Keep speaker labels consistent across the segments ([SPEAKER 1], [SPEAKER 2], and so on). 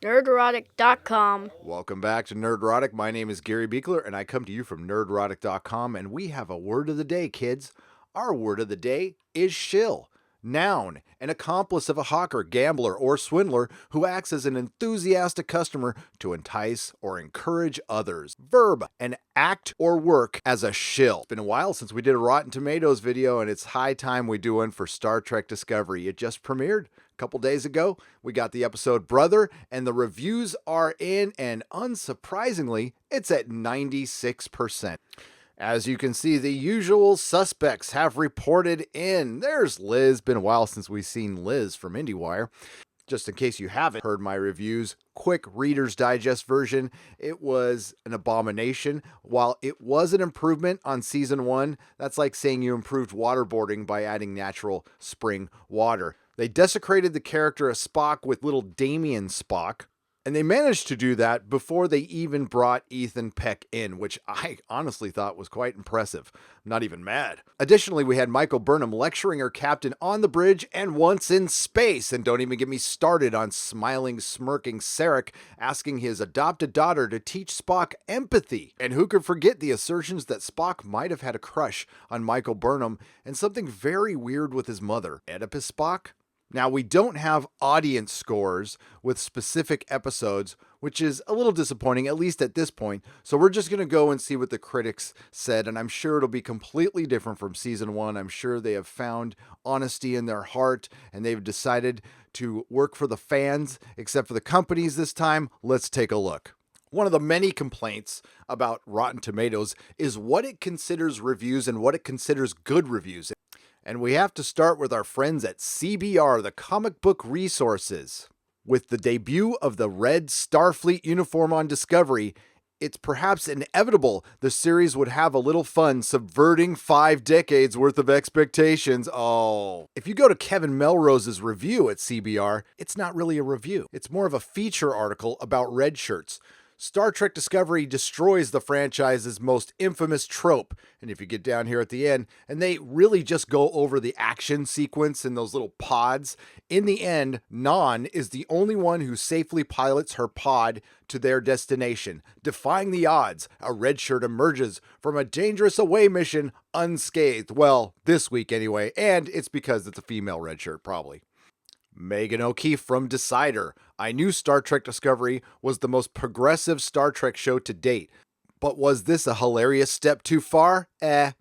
[SPEAKER 1] Nerderotic.com.
[SPEAKER 2] Welcome back to Nerdrotic. My name is Gary Beekler, and I come to you from Nerdrotic.com, and we have a word of the day, kids. Our word of the day is shill. Noun, an accomplice of a hawker, gambler, or swindler who acts as an enthusiastic customer to entice or encourage others. Verb, an act or work as a shill. It's been a while since we did a Rotten Tomatoes video, and it's high time we do one for Star Trek Discovery. It just premiered a couple days ago. We got the episode Brother, and the reviews are in, and unsurprisingly, it's at 96%. As you can see, the usual suspects have reported in. There's Liz. Been a while since we've seen Liz from IndieWire. Just in case you haven't heard my reviews, quick Reader's Digest version, it was an abomination. While it was an improvement on season 1, that's like saying you improved waterboarding by adding natural spring water. They desecrated the character of Spock with little Damien Spock. And they managed to do that before they even brought Ethan Peck in, which I honestly thought was quite impressive. I'm not even mad. Additionally, we had Michael Burnham lecturing her captain on the bridge and once in space. And don't even get me started on smiling, smirking Sarek asking his adopted daughter to teach Spock empathy. And who could forget the assertions that Spock might have had a crush on Michael Burnham and something very weird with his mother. Oedipus Spock? Now, we don't have audience scores with specific episodes, which is a little disappointing, at least at this point. So we're just going to go and see what the critics said, and I'm sure it'll be completely different from season 1. I'm sure they have found honesty in their heart, and they've decided to work for the fans, except for the companies this time. Let's take a look. One of the many complaints about Rotten Tomatoes is what it considers reviews and what it considers good reviews. And we have to start with our friends at CBR, the Comic Book Resources. With the debut of the red Starfleet uniform on Discovery, it's perhaps inevitable the series would have a little fun subverting 5 decades worth of expectations. Oh. If you go to Kevin Melrose's review at CBR, it's not really a review. It's more of a feature article about red shirts. Star Trek Discovery destroys the franchise's most infamous trope. And if you get down here at the end, and they really just go over the action sequence in those little pods, in the end, Non is the only one who safely pilots her pod to their destination. Defying the odds, a red shirt emerges from a dangerous away mission unscathed. Well, this week anyway, and it's because it's a female red shirt, probably. Megan O'Keefe from Decider. I knew Star Trek Discovery was the most progressive Star Trek show to date, but was this a hilarious step too far?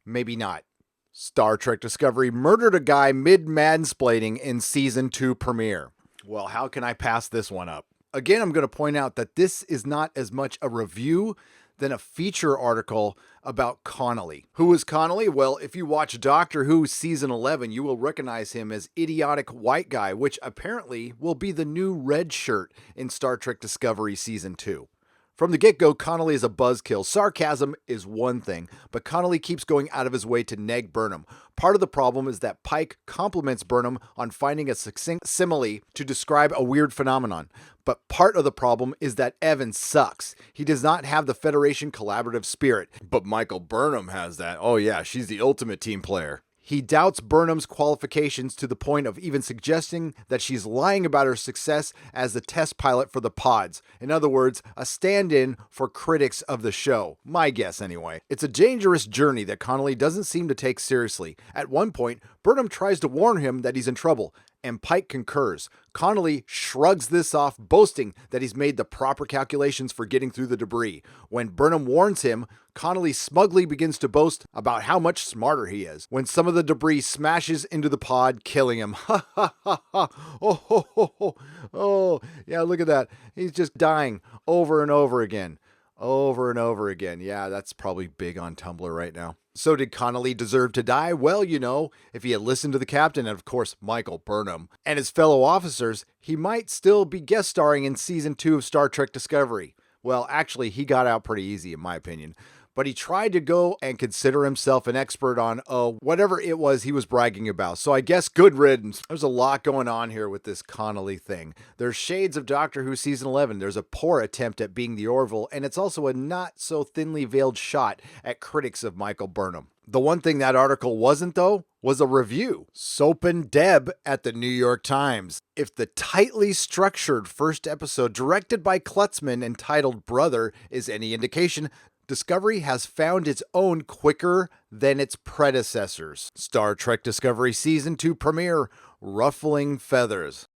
[SPEAKER 2] Maybe not. Star Trek Discovery murdered a guy mid-mansplaining in season 2 premiere. Well, how can I pass this one up? Again, I'm going to point out that this is not as much a review than a feature article about Connolly. Who is Connolly? Well, if you watch Doctor Who Season 11, you will recognize him as Idiotic White Guy, which apparently will be the new red shirt in Star Trek Discovery Season 2. From the get-go, Connolly is a buzzkill. Sarcasm is one thing, but Connolly keeps going out of his way to neg Burnham. Part of the problem is that Pike compliments Burnham on finding a succinct simile to describe a weird phenomenon. But part of the problem is that Evan sucks. He does not have the Federation collaborative spirit. But Michael Burnham has that. Oh yeah, she's the ultimate team player. He doubts Burnham's qualifications to the point of even suggesting that she's lying about her success as the test pilot for the pods. In other words, a stand-in for critics of the show. My guess, anyway. It's a dangerous journey that Connolly doesn't seem to take seriously. At one point, Burnham tries to warn him that he's in trouble, and Pike concurs. Connolly shrugs this off, boasting that he's made the proper calculations for getting through the debris. When Burnham warns him, Connolly smugly begins to boast about how much smarter he is. When some of the debris smashes into the pod, killing him. Ha ha ha ha. Oh, ho, ho, ho. Oh, yeah, look at that. He's just dying over and over again. Over and over again. Yeah, that's probably big on Tumblr right now. So did Connolly deserve to die? Well, you know, if he had listened to the captain, and of course Michael Burnham, and his fellow officers, he might still be guest starring in Season 2 of Star Trek Discovery. Well, actually, he got out pretty easy, in my opinion. But he tried to go and consider himself an expert on, whatever it was he was bragging about. So I guess good riddance. There's a lot going on here with this Connolly thing. There's shades of Doctor Who Season 11. There's a poor attempt at being the Orville, and it's also a not so thinly veiled shot at critics of Michael Burnham. The one thing that article wasn't, though, was a review. Soap and Deb at the New York Times. If the tightly structured first episode directed by Klutzman entitled Brother is any indication, Discovery has found its own quicker than its predecessors. Star Trek Discovery Season 2 premiere, Ruffling Feathers.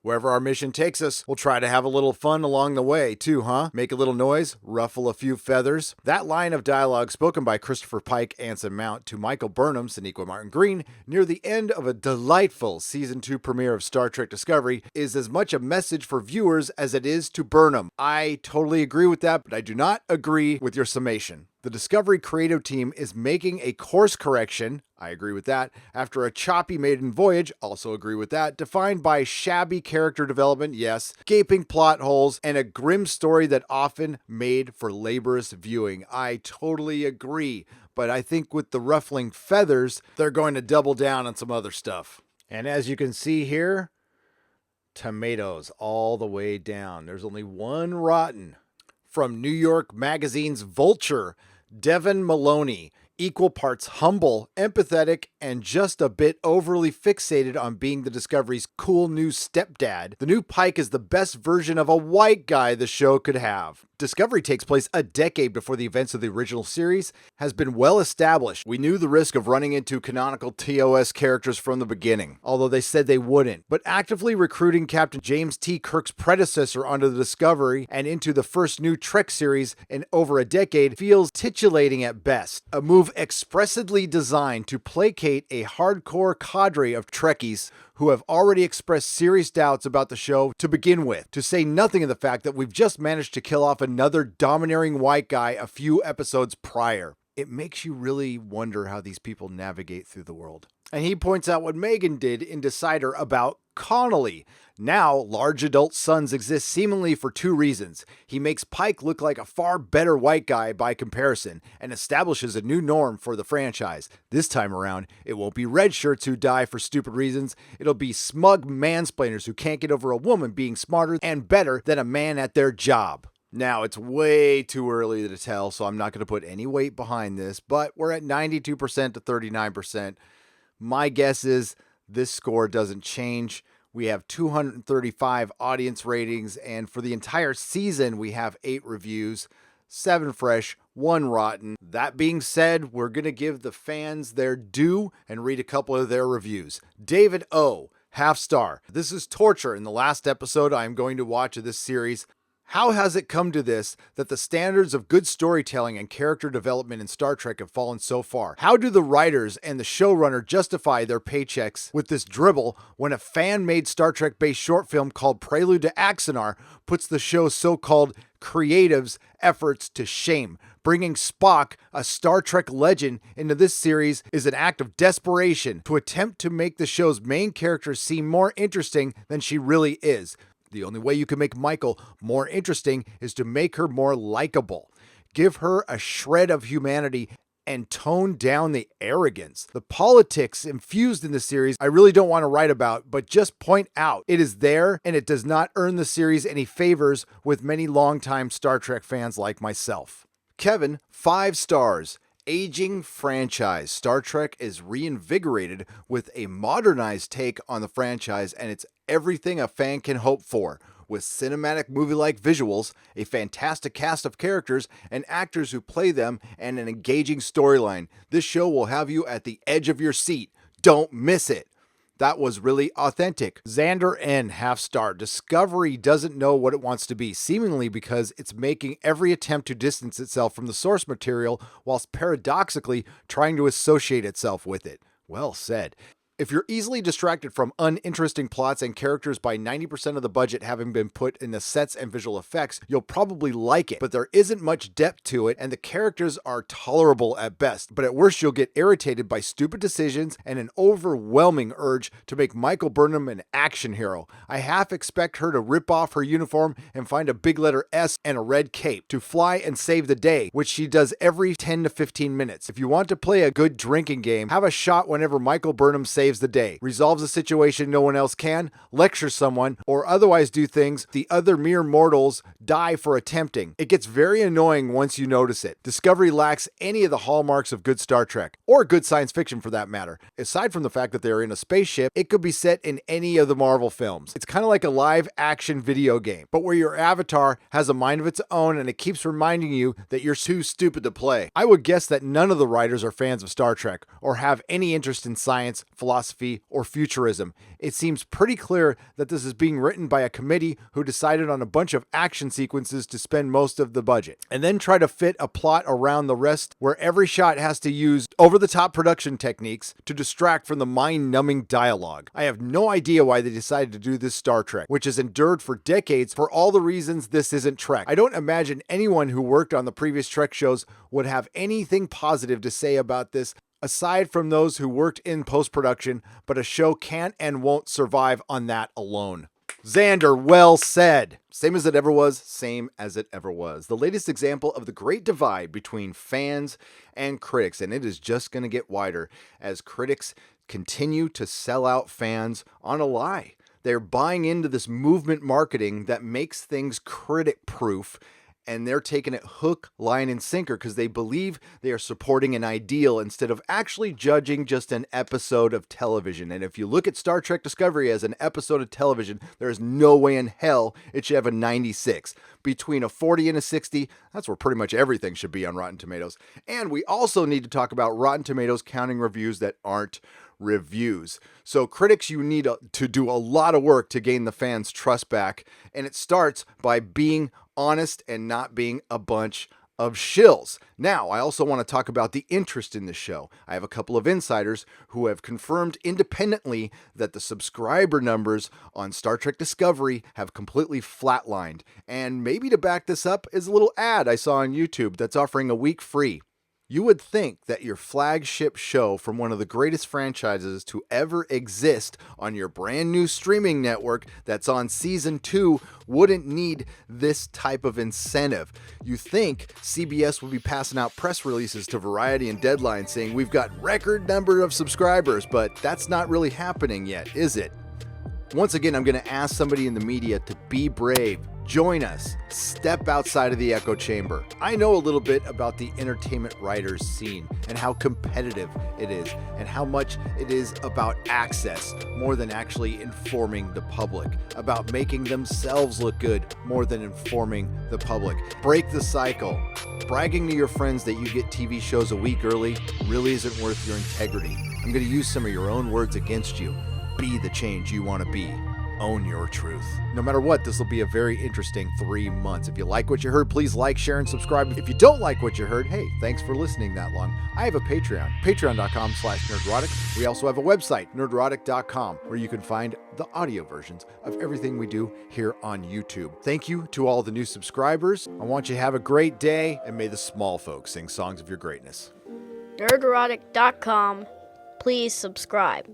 [SPEAKER 2] Wherever our mission takes us, we'll try to have a little fun along the way, too, huh? Make a little noise, ruffle a few feathers. That line of dialogue spoken by Christopher Pike, Anson Mount, to Michael Burnham, Sonequa Martin Green, near the end of a delightful Season 2 premiere of Star Trek Discovery, is as much a message for viewers as it is to Burnham. I totally agree with that, but I do not agree with your summation. The Discovery creative team is making a course correction, I agree with that, after a choppy maiden voyage, also agree with that, defined by shabby character development, yes, gaping plot holes, and a grim story that often made for laborious viewing. I totally agree, but I think with the ruffling feathers, they're going to double down on some other stuff. And as you can see here, tomatoes all the way down. There's only one rotten. From New York Magazine's Vulture, Devin Maloney, equal parts humble, empathetic, and just a bit overly fixated on being the Discovery's cool new stepdad. The new Pike is the best version of a white guy the show could have. Discovery takes place a decade before the events of the original series, has been well established. We knew the risk of running into canonical TOS characters from the beginning, although they said they wouldn't. But actively recruiting Captain James T. Kirk's predecessor onto the Discovery and into the first new Trek series in over a decade feels titillating at best. A move expressly designed to placate a hardcore cadre of Trekkies who have already expressed serious doubts about the show to begin with, to say nothing of the fact that we've just managed to kill off another domineering white guy a few episodes prior. It makes you really wonder how these people navigate through the world. And he points out what Megan did in Decider about Connolly. Now, large adult sons exist seemingly for two reasons. He makes Pike look like a far better white guy by comparison, and establishes a new norm for the franchise. This time around, it won't be red shirts who die for stupid reasons. It'll be smug mansplainers who can't get over a woman being smarter and better than a man at their job. Now, it's way too early to tell, so I'm not going to put any weight behind this, but we're at 92% to 39%. My guess is this score doesn't change. We have 235 audience ratings, and for the entire season, we have 8 reviews, 7 fresh, 1 rotten. That being said, we're going to give the fans their due and read a couple of their reviews. David O., half star. This is torture in the last episode I am going to watch of this series. How has it come to this, that the standards of good storytelling and character development in Star Trek have fallen so far? How do the writers and the showrunner justify their paychecks with this dribble when a fan-made Star Trek-based short film called Prelude to Axanar puts the show's so-called creatives' efforts to shame? Bringing Spock, a Star Trek legend, into this series is an act of desperation to attempt to make the show's main character seem more interesting than she really is. The only way you can make Michael more interesting is to make her more likable. Give her a shred of humanity and tone down the arrogance. The politics infused in the series I really don't want to write about, but just point out it is there, and it does not earn the series any favors with many longtime Star Trek fans like myself. Kevin, 5 stars. Aging franchise. Star Trek is reinvigorated with a modernized take on the franchise, and it's everything a fan can hope for. With cinematic movie-like visuals, a fantastic cast of characters and actors who play them, and an engaging storyline. This show will have you at the edge of your seat. Don't miss it. That was really authentic. Xander N., half star. Discovery doesn't know what it wants to be, seemingly because it's making every attempt to distance itself from the source material whilst paradoxically trying to associate itself with it. Well said. If you're easily distracted from uninteresting plots and characters by 90% of the budget having been put in the sets and visual effects, you'll probably like it, but there isn't much depth to it and the characters are tolerable at best. But at worst, you'll get irritated by stupid decisions and an overwhelming urge to make Michael Burnham an action hero. I half expect her to rip off her uniform and find a big letter S and a red cape to fly and save the day, which she does every 10 to 15 minutes. If you want to play a good drinking game, have a shot whenever Michael Burnham saves saves the day, resolves a situation no one else can, lectures someone, or otherwise do things the other mere mortals die for attempting. It gets very annoying once you notice it. Discovery lacks any of the hallmarks of good Star Trek, or good science fiction for that matter. Aside from the fact that they're in a spaceship, it could be set in any of the Marvel films. It's kind of like a live action video game, but where your avatar has a mind of its own and it keeps reminding you that you're too stupid to play. I would guess that none of the writers are fans of Star Trek or have any interest in science, philosophy, or futurism. It seems pretty clear that this is being written by a committee who decided on a bunch of action sequences to spend most of the budget, and then try to fit a plot around the rest where every shot has to use over-the-top production techniques to distract from the mind-numbing dialogue. I have no idea why they decided to do this Star Trek, which has endured for decades for all the reasons this isn't Trek. I don't imagine anyone who worked on the previous Trek shows would have anything positive to say about this aside from those who worked in post-production, but a show can't and won't survive on that alone. Xander, well said. Same as it ever was, same as it ever was. The latest example of the great divide between fans and critics, and it is just going to get wider as critics continue to sell out fans on a lie. They're buying into this movement marketing that makes things critic-proof, and they're taking it hook, line, and sinker because they believe they are supporting an ideal instead of actually judging just an episode of television. And if you look at Star Trek Discovery as an episode of television, there's no way in hell it should have a 96. Between a 40 and a 60, that's where pretty much everything should be on Rotten Tomatoes. And we also need to talk about Rotten Tomatoes counting reviews that aren't reviews. So critics, you need to do a lot of work to gain the fans' trust back, and it starts by being honest and not being a bunch of shills. Now, I also want to talk about the interest in the show. I have a couple of insiders who have confirmed independently that the subscriber numbers on Star Trek Discovery have completely flatlined. And maybe to back this up is a little ad I saw on YouTube that's offering a week free. You would think that your flagship show from one of the greatest franchises to ever exist on your brand new streaming network that's on season 2 wouldn't need this type of incentive. You think CBS would be passing out press releases to Variety and Deadline saying we've got record number of subscribers, but that's not really happening yet, is it? Once again, I'm going to ask somebody in the media to be brave. Join us. Step outside of the echo chamber. I know a little bit about the entertainment writers scene and how competitive it is and how much it is about access more than actually informing the public, about making themselves look good more than informing the public. Break the cycle. Bragging to your friends that you get TV shows a week early really isn't worth your integrity. I'm going to use some of your own words against you. Be the change you want to be. Own your truth. No matter what, this will be a very interesting 3 months. If you like what you heard, please like, share, and subscribe. If you don't like what you heard, hey, thanks for listening that long. I have a Patreon, patreon.com/nerdrotic. We also have a website, nerdrotic.com, where you can find the audio versions of everything we do here on YouTube. Thank you to all the new subscribers. I want you to have a great day, and may the small folks sing songs of your greatness.
[SPEAKER 1] Nerdrotic.com. Please subscribe.